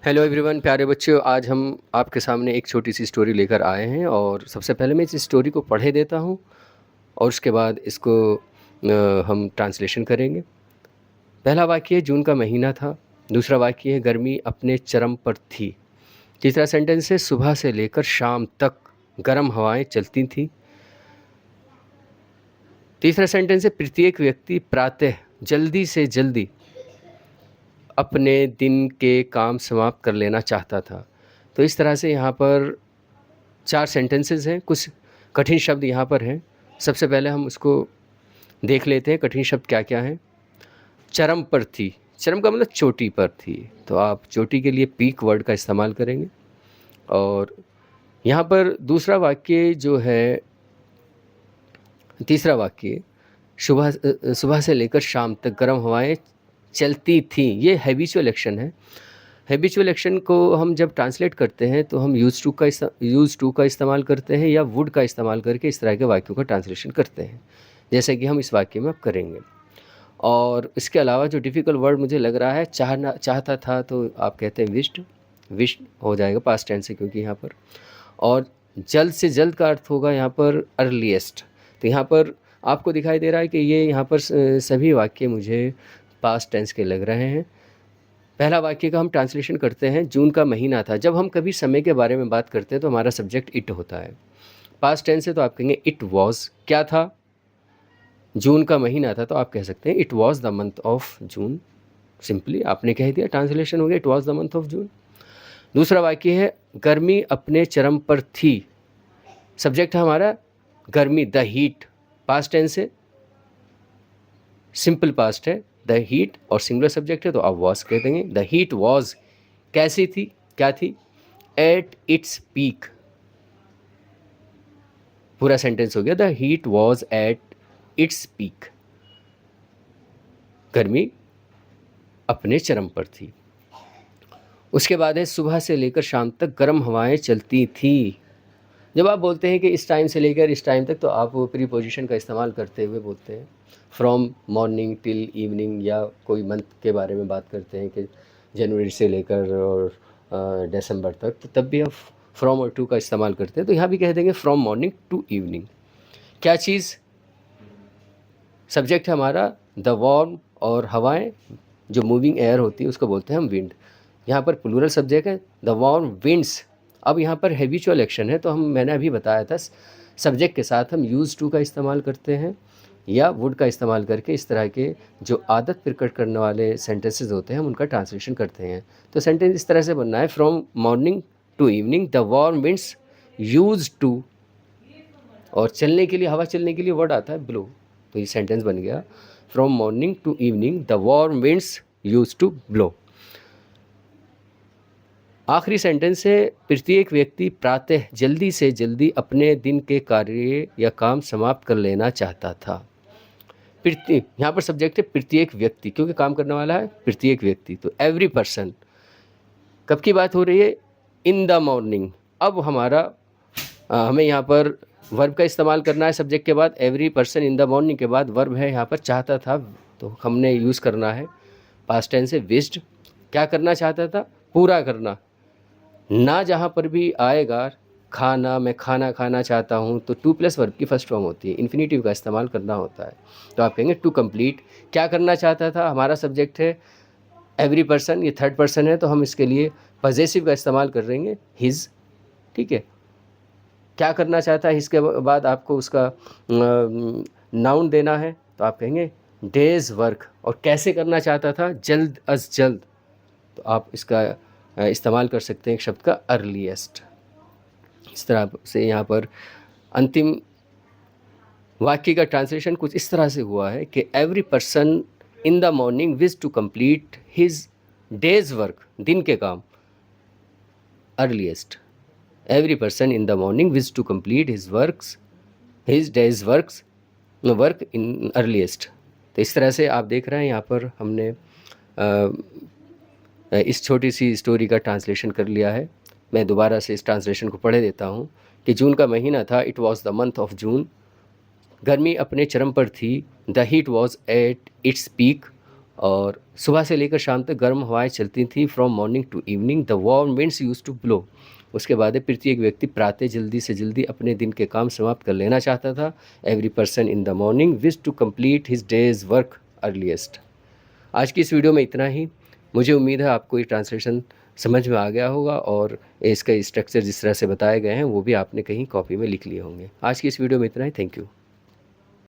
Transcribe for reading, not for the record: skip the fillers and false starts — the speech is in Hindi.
हेलो एवरीवन, प्यारे बच्चों। आज हम आपके सामने एक छोटी सी स्टोरी लेकर आए हैं और सबसे पहले मैं इस स्टोरी को पढ़े देता हूँ और उसके बाद इसको हम ट्रांसलेशन करेंगे। पहला वाक्य है जून का महीना था। दूसरा वाक्य है गर्मी अपने चरम पर थी। तीसरा सेंटेंस है सुबह से लेकर शाम तक गर्म हवाएं चलती थीं। तीसरा सेंटेंस है प्रत्येक व्यक्ति प्रातः जल्दी से जल्दी अपने दिन के काम समाप्त कर लेना चाहता था। तो इस तरह से यहाँ पर 4 सेंटेंसेस हैं। कुछ कठिन शब्द यहाँ पर हैं। सबसे पहले हम उसको देख लेते हैं कठिन शब्द क्या क्या हैं। चरम पर थी, चरम का मतलब चोटी पर थी, तो आप चोटी के लिए पीक वर्ड का इस्तेमाल करेंगे। और यहाँ पर दूसरा वाक्य जो है, तीसरा वाक्य, सुबह से लेकर शाम तक गर्म हवाएं चलती थीं, ये हैबिचुअल एक्शन है। हैबिचुअल एक्शन को हम जब ट्रांसलेट करते हैं तो हम यूज़ टू का इस्तेमाल करते हैं या वुड का इस्तेमाल करके इस तरह के वाक्यों का ट्रांसलेशन करते हैं, जैसे कि हम इस वाक्य में अब करेंगे। और इसके अलावा जो डिफ़िकल्ट वर्ड मुझे लग रहा है, चाहता था, तो आप कहते हैं विश्ड हो जाएगा पास्ट टेंस से, क्योंकि यहाँ पर। और जल्द से जल्द का अर्थ होगा यहाँ पर अर्लीस्ट। तो यहाँ पर आपको दिखाई दे रहा है कि ये यहाँ पर सभी वाक्य मुझे पास्ट टेंस के लग रहे हैं। पहला वाक्य का हम ट्रांसलेशन करते हैं, जून का महीना था। जब हम कभी समय के बारे में बात करते हैं तो हमारा सब्जेक्ट इट होता है। पास्ट टेंस है तो आप कहेंगे इट वॉज, क्या था, जून का महीना था, तो आप कह सकते हैं it was the month of June. Simply आपने कह दिया, ट्रांसलेशन हो गया it was the month of June. दूसरा वाक्य है गर्मी अपने चरम पर थी। सब्जेक्ट है हमारा गर्मी, द हीट। पास्ट टेंस है, सिंपल पास्ट है, द हीट, और सिंगुलर सब्जेक्ट है तो आप वॉज कह देंगे। द हीट वॉज, कैसी थी, क्या थी, एट इट्स पीक। पूरा सेंटेंस हो गया, the heat was at its peak. गर्मी अपने चरम पर थी। उसके बाद है सुबह से लेकर शाम तक गर्म हवाएं चलती थी। जब आप बोलते हैं कि इस टाइम से लेकर इस टाइम तक, तो आप वो प्रीपोजिशन का इस्तेमाल करते हुए बोलते हैं। फ्रॉम मॉर्निंग टिल इवनिंग, या कोई मंथ के बारे में बात करते हैं कि जनवरी से लेकर और दिसंबर तक, तो तब भी आप फ्रॉम और टू का इस्तेमाल करते हैं। तो यहाँ भी कह देंगे फ्रॉम मॉर्निंग टू इवनिंग। क्या चीज़, सब्जेक्ट है हमारा द वार्म, और हवाएं जो मूविंग एयर होती है उसको बोलते हैं हम विंड। यहाँ पर प्लूरल सब्जेक्ट है द वार्म विंड्स। अब यहाँ पर हैबिचुअल एक्शन है, तो मैंने अभी बताया था सब्जेक्ट के साथ हम यूज़ टू का इस्तेमाल करते हैं या वुड का इस्तेमाल करके इस तरह के जो आदत प्रकट करने वाले सेंटेंसेस होते हैं हम उनका ट्रांसलेशन करते हैं। तो सेंटेंस इस तरह से बनना है, from morning to evening the warm winds used to, और चलने के लिए, हवा चलने के लिए वर्ड आता है ब्लो। तो ये सेंटेंस बन गया, from morning to evening the warm winds used to blow. आखिरी सेंटेंस है प्रत्येक व्यक्ति प्रातः जल्दी से जल्दी अपने दिन के कार्य या काम समाप्त कर लेना चाहता था। प्रत्येक, यहाँ पर सब्जेक्ट है प्रत्येक व्यक्ति, क्योंकि काम करने वाला है प्रत्येक व्यक्ति, तो एवरी पर्सन। कब की बात हो रही है, इन द मॉर्निंग। अब हमें यहाँ पर वर्ब का इस्तेमाल करना है सब्जेक्ट के बाद। Every person in the morning के बाद वर्ब है यहाँ पर चाहता था, तो हमने यूज़ करना है पास्ट टेंस से विश्ड। क्या करना चाहता था, पूरा करना। ना जहाँ पर भी आएगा खाना, मैं खाना खाना चाहता हूँ, तो टू प्लस वर्ब की फर्स्ट फॉर्म होती है, इन्फिनेटिव का इस्तेमाल करना होता है, तो आप कहेंगे टू कंप्लीट। क्या करना चाहता था, हमारा सब्जेक्ट है एवरी पर्सन, ये थर्ड पर्सन है तो हम इसके लिए पजेसिव का इस्तेमाल कर देंगे हिज। ठीक है, क्या करना चाहता है, इसके बाद आपको उसका नाउन देना है, तो आप कहेंगे डेज वर्क। और कैसे करना चाहता था, जल्द अज जल्द, तो आप इसका इस्तेमाल कर सकते हैं एक शब्द का अर्लीस्ट। इस तरह से यहाँ पर अंतिम वाक्य का ट्रांसलेशन कुछ इस तरह से हुआ है कि every person in the morning wish to complete his day's work, दिन के काम, earliest. Every person in the morning wish to complete his day's work in earliest. तो इस तरह से आप देख रहे हैं यहाँ पर हमने इस छोटी सी स्टोरी का ट्रांसलेशन कर लिया है। मैं दोबारा से इस ट्रांसलेशन को पढ़े देता हूँ कि जून का महीना था, it was the month of June. गर्मी अपने चरम पर थी, the heat was at its peak. और सुबह से लेकर शाम तक गर्म हवाएं चलती थी। From morning to evening the warm winds used to blow. उसके बाद है प्रत्येक व्यक्ति प्रातः जल्दी से जल्दी अपने दिन के काम समाप्त कर लेना चाहता था। Every person in the morning wish to complete his day's work earliest. आज की इस वीडियो में इतना ही। मुझे उम्मीद है आपको ये ट्रांसलेशन समझ में आ गया होगा और इसका स्ट्रक्चर जिस तरह से बताए गए हैं वो भी आपने कहीं कॉपी में लिख लिए होंगे। आज की इस वीडियो में इतना ही। Thank you.